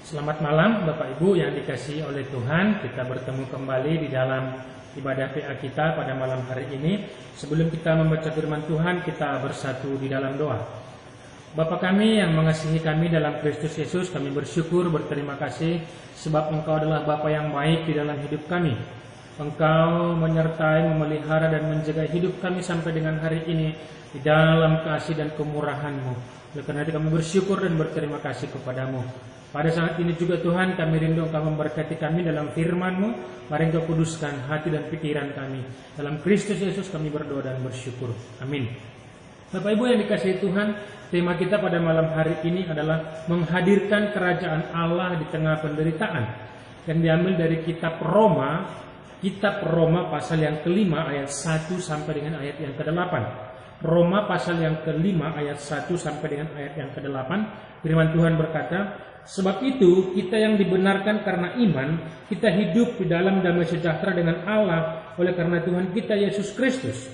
Selamat malam Bapak Ibu yang dikasihi oleh Tuhan. Kita bertemu kembali di dalam ibadah PA kita pada malam hari ini. Sebelum kita membaca firman Tuhan, kita bersatu di dalam doa. Bapa kami yang mengasihi kami dalam Kristus Yesus, kami bersyukur, berterima kasih sebab Engkau adalah Bapa yang baik di dalam hidup kami. Engkau menyertai, memelihara dan menjaga hidup kami sampai dengan hari ini di dalam kasih dan kemurahan-Mu. Oleh karena itu kami bersyukur dan berterima kasih kepadamu. Pada saat ini juga Tuhan, kami rindu Engkau memberkati kami dalam firman-Mu. Mari Engkau kuduskan hati dan pikiran kami. Dalam Kristus Yesus kami berdoa dan bersyukur. Amin. Bapak Ibu yang dikasihi Tuhan, tema kita pada malam hari ini adalah menghadirkan kerajaan Allah di tengah penderitaan. Yang diambil dari kitab Roma pasal yang kelima ayat 1 sampai dengan ayat yang ke-8. Roma pasal yang kelima ayat 1 sampai dengan ayat yang ke-8. Firman Tuhan berkata, sebab itu kita yang dibenarkan karena iman, kita hidup di dalam damai sejahtera dengan Allah oleh karena Tuhan kita Yesus Kristus.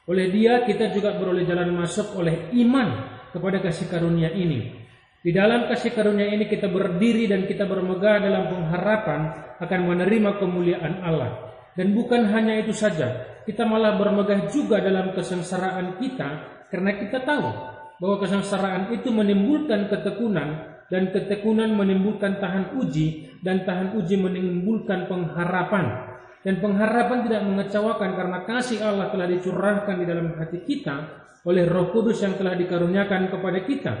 Oleh Dia kita juga beroleh jalan masuk oleh iman kepada kasih karunia ini. Di dalam kasih karunia ini kita berdiri dan kita bermegah dalam pengharapan akan menerima kemuliaan Allah. Dan bukan hanya itu saja, kita malah bermegah juga dalam kesengsaraan kita karena kita tahu bahwa kesengsaraan itu menimbulkan ketekunan, dan ketekunan menimbulkan tahan uji, dan tahan uji menimbulkan pengharapan. Dan pengharapan tidak mengecewakan karena kasih Allah telah dicurahkan di dalam hati kita oleh Roh Kudus yang telah dikaruniakan kepada kita.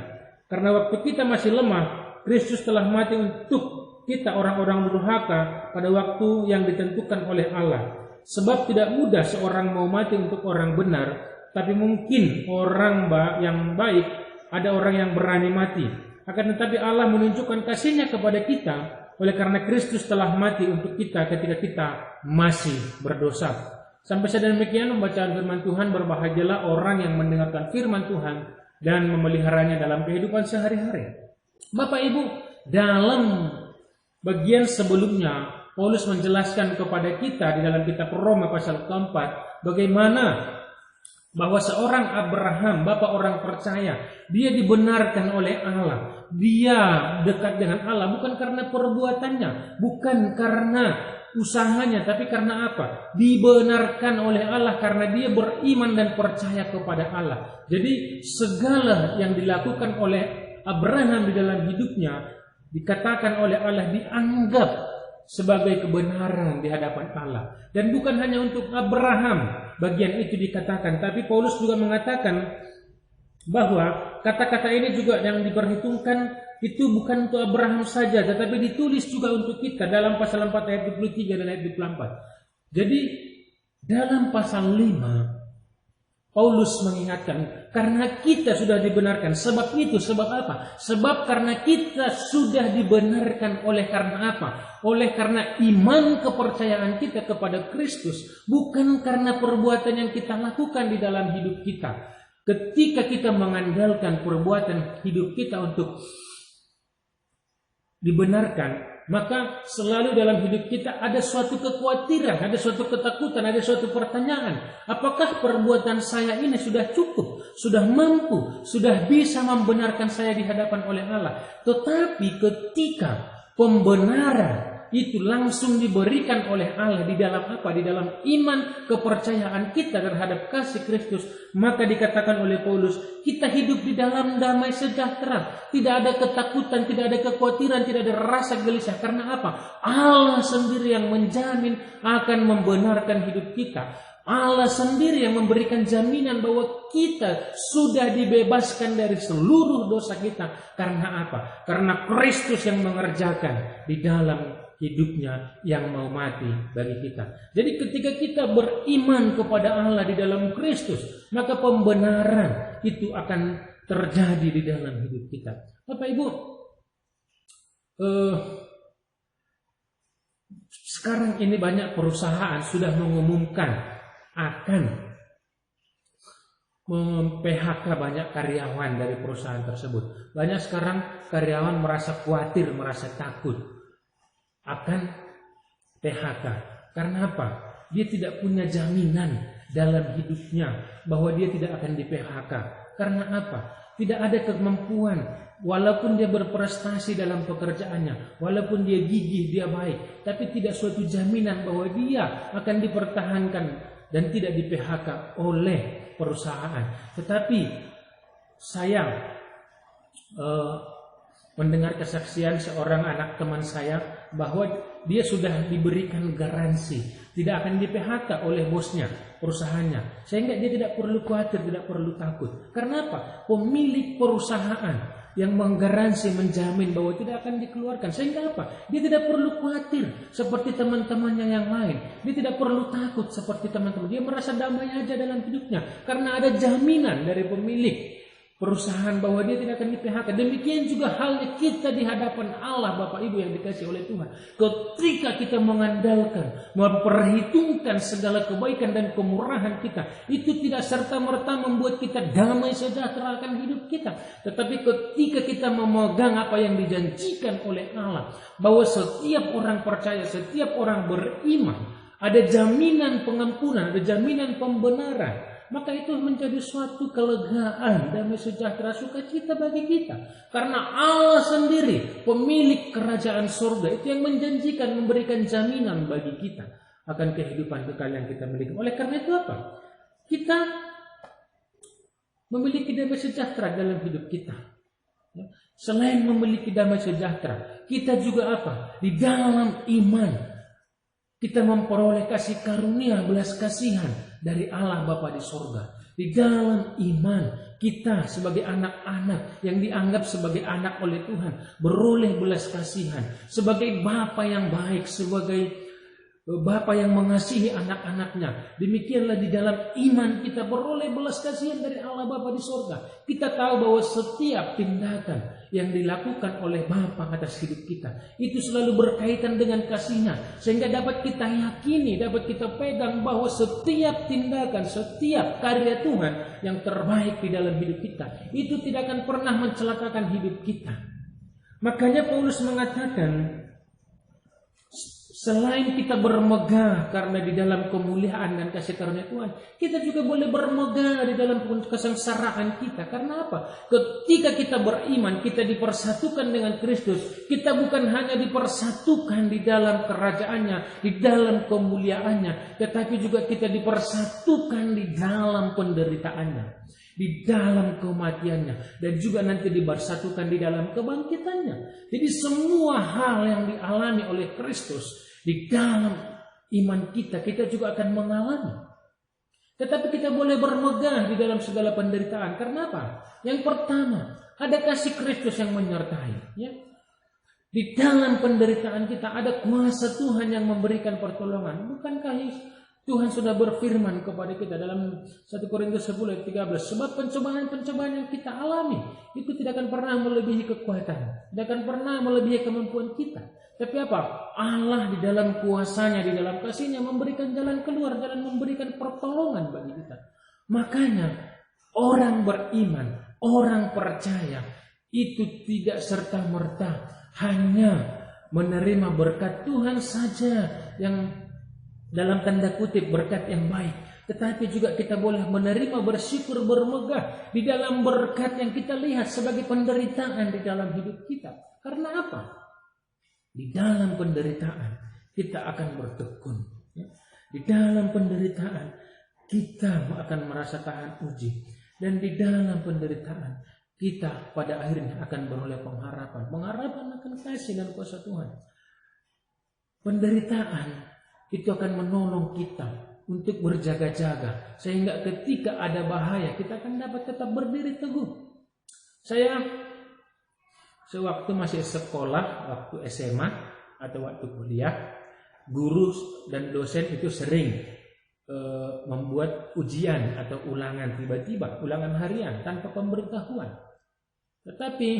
Karena waktu kita masih lemah, Kristus telah mati untuk kita orang-orang durhaka pada waktu yang ditentukan oleh Allah. Sebab tidak mudah seorang mau mati untuk orang benar, tapi mungkin orang yang baik, ada orang yang berani mati. Akan tetapi Allah menunjukkan kasih-Nya kepada kita oleh karena Kristus telah mati untuk kita ketika kita masih berdosa. Sampai sedemikian pembacaan firman Tuhan, berbahagialah orang yang mendengarkan firman Tuhan dan memeliharanya dalam kehidupan sehari-hari. Bapak Ibu, dalam bagian sebelumnya Paulus menjelaskan kepada kita di dalam kitab Roma pasal keempat bagaimana bahwa seorang Abraham, bapak orang percaya, dia dibenarkan oleh Allah. Dia dekat dengan Allah bukan karena perbuatannya, bukan karena usahanya, tapi karena apa? Dibenarkan oleh Allah karena dia beriman dan percaya kepada Allah. Jadi segala yang dilakukan oleh Abraham di dalam hidupnya dikatakan oleh Allah dianggap sebagai kebenaran di hadapan Allah. Dan bukan hanya untuk Abraham bagian itu dikatakan, tapi Paulus juga mengatakan bahwa kata-kata ini juga yang diperhitungkan itu bukan untuk Abraham saja, tetapi ditulis juga untuk kita dalam pasal 4 ayat 23 dan ayat 24. Jadi dalam pasal 5 Paulus mengingatkan karena kita sudah dibenarkan. Sebab itu, sebab apa? Sebab karena kita sudah dibenarkan oleh karena apa? Oleh karena iman kepercayaan kita kepada Kristus, bukan karena perbuatan yang kita lakukan di dalam hidup kita. Ketika kita mengandalkan perbuatan hidup kita untuk dibenarkan, maka selalu dalam hidup kita ada suatu kekhawatiran, ada suatu ketakutan, ada suatu pertanyaan. Apakah perbuatan saya ini sudah cukup, sudah mampu, sudah bisa membenarkan saya di hadapan oleh Allah? Tetapi ketika pembenaran itu langsung diberikan oleh Allah di dalam apa? Di dalam iman kepercayaan kita terhadap kasih Kristus, maka dikatakan oleh Paulus, kita hidup di dalam damai sejahtera. Tidak ada ketakutan, tidak ada kekhawatiran, tidak ada rasa gelisah. Karena apa? Allah sendiri yang menjamin akan membenarkan hidup kita. Allah sendiri yang memberikan jaminan bahwa kita sudah dibebaskan dari seluruh dosa kita. Karena apa? Karena Kristus yang mengerjakan di dalam hidupnya yang mau mati bagi kita. Jadi ketika kita beriman kepada Allah di dalam Kristus, maka pembenaran itu akan terjadi di dalam hidup kita. Bapak Ibu, sekarang ini banyak perusahaan sudah mengumumkan akan mem-PHK banyak karyawan dari perusahaan tersebut. Banyak sekarang karyawan merasa khawatir, merasa takut akan PHK. Karena apa? Dia tidak punya jaminan dalam hidupnya bahwa dia tidak akan di PHK. Karena apa? Tidak ada kemampuan walaupun dia berprestasi dalam pekerjaannya, walaupun dia gigih, dia baik, tapi tidak suatu jaminan bahwa dia akan dipertahankan dan tidak di PHK oleh perusahaan. Tetapi saya mendengar kesaksian seorang anak teman saya bahwa dia sudah diberikan garansi tidak akan di PHK oleh bosnya, perusahaannya, sehingga dia tidak perlu khawatir, tidak perlu takut. Karena apa? Pemilik perusahaan yang menggaransi, menjamin bahwa tidak akan dikeluarkan. Sehingga apa? Dia tidak perlu khawatir seperti teman-temannya yang lain. Dia tidak perlu takut seperti teman-teman. Dia merasa damai aja dalam hidupnya karena ada jaminan dari pemilik perusahaan bahwa dia tidak akan di PHK. Demikian juga halnya kita di hadapan Allah, Bapak Ibu yang dikasihi oleh Tuhan. Ketika kita mengandalkan, memperhitungkan segala kebaikan dan kemurahan kita, itu tidak serta-merta membuat kita damai sejahtera akan hidup kita. Tetapi ketika kita memegang apa yang dijanjikan oleh Allah, bahwa setiap orang percaya, setiap orang beriman, ada jaminan pengampunan, ada jaminan pembenaran, maka itu menjadi suatu kelegaan, damai sejahtera, sukacita bagi kita. Karena Allah sendiri, pemilik kerajaan surga, itu yang menjanjikan, memberikan jaminan bagi kita akan kehidupan kekal yang kita miliki. Oleh karena itu apa? Kita memiliki damai sejahtera dalam hidup kita. Selain memiliki damai sejahtera, kita juga apa? Di dalam iman, kita memperoleh kasih karunia, belas kasihan dari Allah Bapa di surga. Di dalam iman, kita sebagai anak-anak yang dianggap sebagai anak oleh Tuhan, beroleh belas kasihan. Sebagai Bapa yang baik, sebagai Bapa yang mengasihi anak-anaknya. Demikianlah di dalam iman kita beroleh belas kasihan dari Allah Bapa di surga. Kita tahu bahwa setiap tindakan yang dilakukan oleh Bapa atas hidup kita itu selalu berkaitan dengan kasih-Nya, sehingga dapat kita yakini, dapat kita pegang bahwa setiap tindakan, setiap karya Tuhan yang terbaik di dalam hidup kita itu tidak akan pernah mencelakakan hidup kita. Makanya Paulus mengatakan, selain kita bermegah karena di dalam kemuliaan dan kasih karunia Tuhan, kita juga boleh bermegah di dalam kesengsaraan kita. Karena apa? Ketika kita beriman, kita dipersatukan dengan Kristus. Kita bukan hanya dipersatukan di dalam kerajaannya, di dalam kemuliaannya, tetapi juga kita dipersatukan di dalam penderitaannya, di dalam kematiannya, dan juga nanti dipersatukan di dalam kebangkitannya. Jadi semua hal yang dialami oleh Kristus di dalam iman kita, kita juga akan mengalami. Tetapi kita boleh bermegah di dalam segala penderitaan. Karena apa? Yang pertama, ada kasih Kristus yang menyertai. Ya. Di dalam penderitaan kita ada kuasa Tuhan yang memberikan pertolongan. Bukankah Tuhan sudah berfirman kepada kita dalam 1 Korintus 10 ayat 13, sebab pencobaan-pencobaan yang kita alami itu tidak akan pernah melebihi kekuatan, tidak akan pernah melebihi kemampuan kita. Tapi apa? Allah di dalam kuasanya, di dalam kasih-Nya memberikan jalan keluar, jalan memberikan pertolongan bagi kita. Makanya orang beriman, orang percaya itu tidak serta-merta hanya menerima berkat Tuhan saja yang dalam tanda kutip berkat yang baik, tetapi juga kita boleh menerima, bersyukur, bermegah di dalam berkat yang kita lihat sebagai penderitaan di dalam hidup kita. Karena apa? Di dalam penderitaan kita akan bertekun. Di dalam penderitaan kita akan merasa tahan uji, dan di dalam penderitaan kita pada akhirnya akan beroleh pengharapan, pengharapan akan kasih dan kuasa Tuhan. Penderitaan itu akan menolong kita untuk berjaga-jaga, sehingga ketika ada bahaya kita akan dapat tetap berdiri teguh. Saya sewaktu masih sekolah, waktu SMA atau waktu kuliah, guru dan dosen itu sering membuat ujian atau ulangan tiba-tiba, ulangan harian tanpa pemberitahuan. Tetapi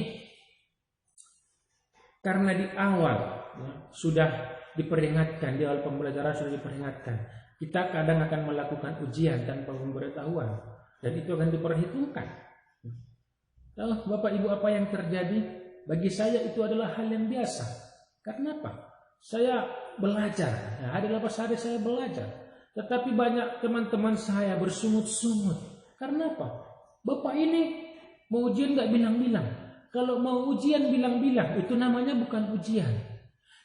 karena di awal sudah diperingatkan, di awal pembelajaran sudah diperingatkan, kita kadang akan melakukan ujian tanpa pemberitahuan, dan itu akan diperhitungkan. Tahu Bapak Ibu apa yang terjadi? Bagi saya itu adalah hal yang biasa. Karena apa? Saya belajar, hari lepas hari saya belajar, tetapi banyak teman-teman saya bersungut-sungut. Karena apa? Bapak ini mau ujian gak bilang-bilang. Kalau mau ujian bilang-bilang, itu namanya bukan ujian.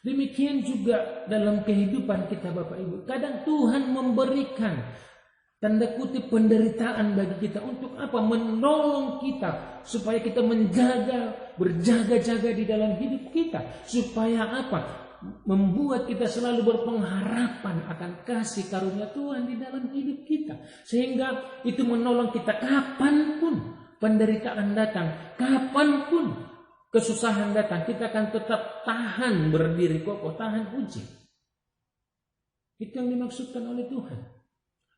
Demikian juga dalam kehidupan kita Bapak Ibu. Kadang Tuhan memberikan tanda kutip penderitaan bagi kita. Untuk apa? Menolong kita. Supaya kita berjaga-jaga di dalam hidup kita. Supaya apa? Membuat kita selalu berpengharapan akan kasih karunia Tuhan di dalam hidup kita. Sehingga itu menolong kita kapanpun penderitaan datang, kapanpun kesusahan datang, kita akan tetap tahan berdiri kokoh, tahan uji. Itu yang dimaksudkan oleh Tuhan.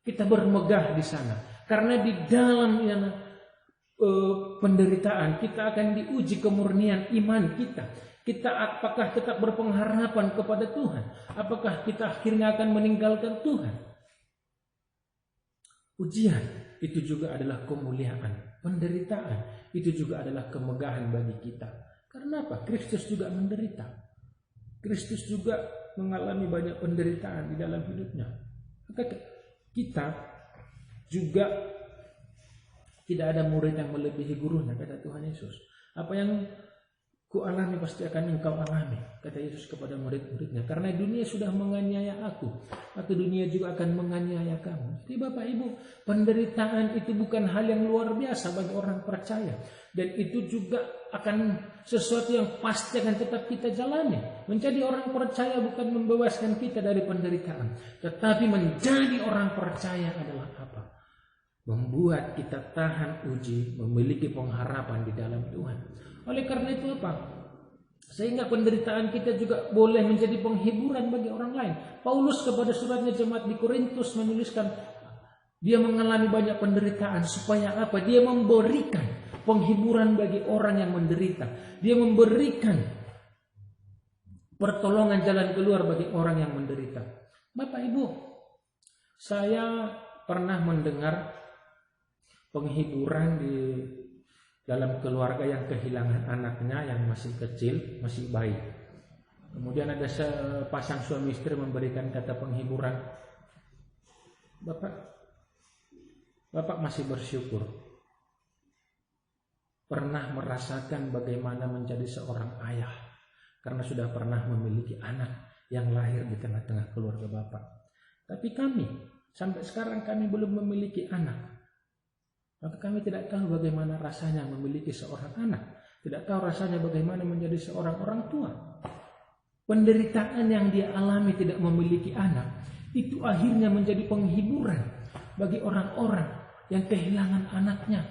Kita bermegah di sana. Karena di dalam penderitaan kita akan diuji kemurnian iman kita. Kita apakah tetap berpengharapan kepada Tuhan? Apakah kita akhirnya akan meninggalkan Tuhan? Ujian itu juga adalah kemuliaan. Penderitaan itu juga adalah kemegahan bagi kita. Karena apa? Kristus juga menderita. Kristus juga mengalami banyak penderitaan di dalam hidupnya. Maka kita juga tidak ada murid yang melebihi gurunya, kata Tuhan Yesus. Apa yang ku alami pasti akan engkau alami, kata Yesus kepada murid-muridnya. Karena dunia sudah menganiaya aku, maka dunia juga akan menganiaya kamu. Jadi Bapak Ibu, penderitaan itu bukan hal yang luar biasa bagi orang percaya. Dan itu juga akan sesuatu yang pasti akan tetap kita jalani. Menjadi orang percaya bukan membebaskan kita dari penderitaan. Tetapi menjadi orang percaya adalah apa? Membuat kita tahan uji, memiliki pengharapan di dalam Tuhan. Oleh karena itu apa? Sehingga penderitaan kita juga boleh menjadi penghiburan bagi orang lain. Paulus kepada suratnya jemaat di Korintus menuliskan, dia mengalami banyak penderitaan supaya apa? Dia memberikan penghiburan bagi orang yang menderita. Dia memberikan pertolongan jalan keluar bagi orang yang menderita. Bapak Ibu, saya pernah mendengar penghiburan di dalam keluarga yang kehilangan anaknya yang masih kecil, masih bayi. Kemudian ada sepasang suami istri memberikan kata penghiburan. Bapak masih bersyukur pernah merasakan bagaimana menjadi seorang ayah, karena sudah pernah memiliki anak yang lahir di tengah-tengah keluarga Bapak. Tapi kami, sampai sekarang kami belum memiliki anak. Maka kami tidak tahu bagaimana rasanya memiliki seorang anak. Tidak tahu rasanya bagaimana menjadi seorang orang tua. Penderitaan yang dia alami tidak memiliki anak, itu akhirnya menjadi penghiburan bagi orang-orang yang kehilangan anaknya.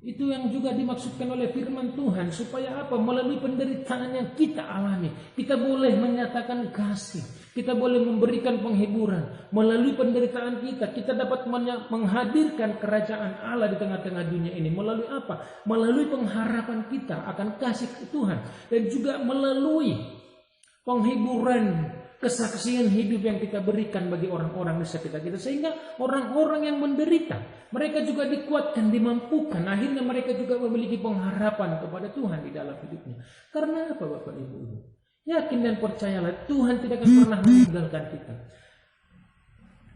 Itu yang juga dimaksudkan oleh firman Tuhan. Supaya apa? Melalui penderitaan yang kita alami, kita boleh menyatakan kasih. Kita boleh memberikan penghiburan. Melalui penderitaan kita, kita dapat menghadirkan kerajaan Allah di tengah-tengah dunia ini. Melalui apa? Melalui pengharapan kita akan kasih Tuhan. Dan juga melalui penghiburan, kesaksian hidup yang kita berikan bagi orang-orang di sekitar kita. Sehingga orang-orang yang menderita, mereka juga dikuatkan, dimampukan. Akhirnya mereka juga memiliki pengharapan kepada Tuhan di dalam hidupnya. Karena apa Bapak Ibu? Yakin dan percayalah, Tuhan tidak akan pernah meninggalkan kita.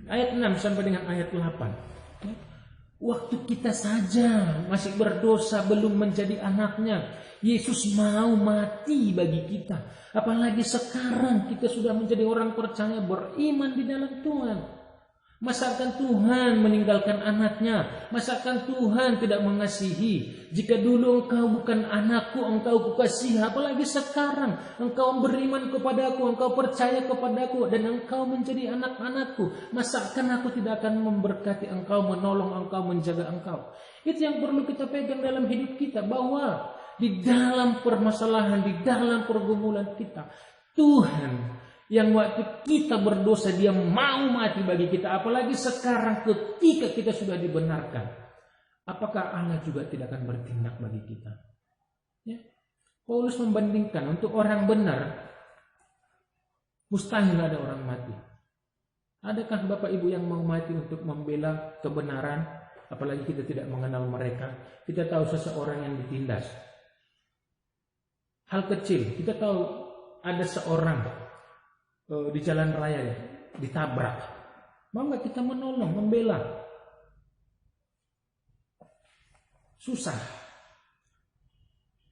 Ayat 6 sampai dengan ayat 8. Waktu kita saja masih berdosa, belum menjadi anaknya, Yesus mau mati bagi kita. Apalagi sekarang kita sudah menjadi orang percaya, beriman di dalam Tuhan. Masakan Tuhan meninggalkan anaknya? Masakan Tuhan tidak mengasihi? Jika dulu engkau bukan anakku, engkau kukasihi. Apalagi sekarang engkau beriman kepadaku, engkau percaya kepadaku, dan engkau menjadi anak-anakku. Masakan aku tidak akan memberkati engkau, menolong engkau, menjaga engkau? Itu yang perlu kita pegang dalam hidup kita. Bahwa di dalam permasalahan, di dalam pergumulan kita, Tuhan yang waktu kita berdosa dia mau mati bagi kita. Apalagi sekarang ketika kita sudah dibenarkan. Apakah Allah juga tidak akan bertindak bagi kita? Ya. Paulus membandingkan, untuk orang benar mustahil ada orang mati. Adakah Bapak Ibu yang mau mati untuk membela kebenaran? Apalagi kita tidak mengenal mereka. Kita tahu seseorang yang ditindas. Hal kecil, kita tahu ada seorang di jalan raya ya, ditabrak. Mau nggak kita menolong, membela? Susah.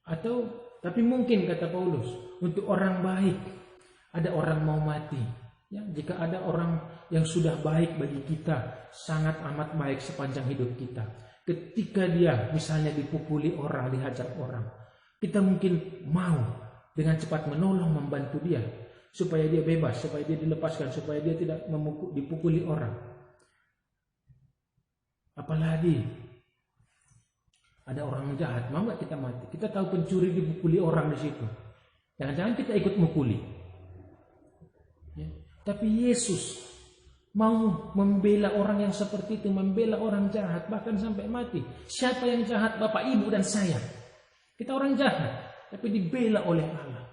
Tapi mungkin kata Paulus, untuk orang baik ada orang mau mati. Ya, jika ada orang yang sudah baik bagi kita, sangat amat baik sepanjang hidup kita, ketika dia misalnya dipukuli orang, dihajar orang, kita mungkin mau dengan cepat menolong, membantu dia supaya dia bebas, supaya dia dilepaskan, supaya dia tidak dipukuli orang. Apalagi ada orang jahat, mau nggak kita mati? Kita tahu pencuri dipukuli orang di situ, jangan-jangan kita ikut mukuli. Ya. Tapi Yesus mau membela orang yang seperti itu, membela orang jahat, bahkan sampai mati. Siapa yang jahat? Bapak, Ibu, dan saya. Kita orang jahat, tapi dibela oleh Allah.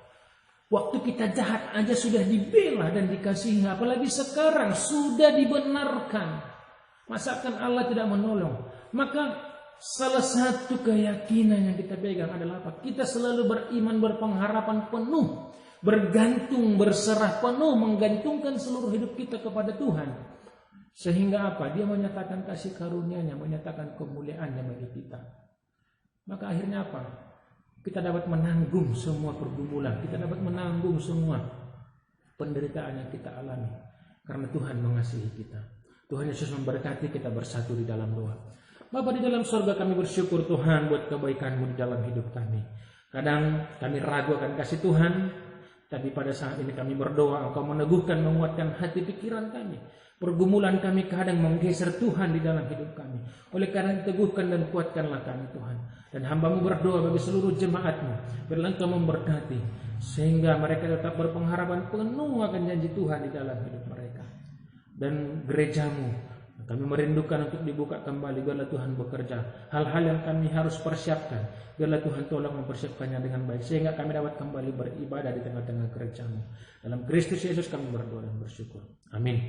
Waktu kita jahat aja sudah dibela dan dikasihi, apalagi sekarang sudah dibenarkan. Masakan Allah tidak menolong? Maka salah satu keyakinan yang kita pegang adalah apa? Kita selalu beriman, berpengharapan penuh, bergantung, berserah penuh, menggantungkan seluruh hidup kita kepada Tuhan. Sehingga apa? Dia menyatakan kasih karunia-Nya, menyatakan kemuliaan-Nya bagi kita. Maka akhirnya apa? Kita dapat menanggung semua pergumulan, kita dapat menanggung semua penderitaan yang kita alami, karena Tuhan mengasihi kita. Tuhan Yesus memberkati. Kita bersatu di dalam doa. Bapa di dalam surga, kami bersyukur Tuhan buat kebaikan-Mu di dalam hidup kami. Kadang kami ragu akan kasih Tuhan, tapi pada saat ini kami berdoa, Engkau meneguhkan, menguatkan hati pikiran kami. Pergumulan kami kadang menggeser Tuhan di dalam hidup kami. Oleh karena teguhkan dan kuatkanlah kami Tuhan. Dan hamba-Mu berdoa bagi seluruh jemaat-Mu, biarlah Engkau memberkati, sehingga mereka tetap berpengharapan penuh akan janji Tuhan di dalam hidup mereka. Dan gereja-Mu, kami merindukan untuk dibuka kembali. Biarlah Tuhan bekerja. Hal-hal yang kami harus persiapkan, biarlah Tuhan tolong mempersiapkannya dengan baik, sehingga kami dapat kembali beribadah di tengah-tengah gereja-Mu. Dalam Kristus Yesus kami berdoa dan bersyukur. Amin.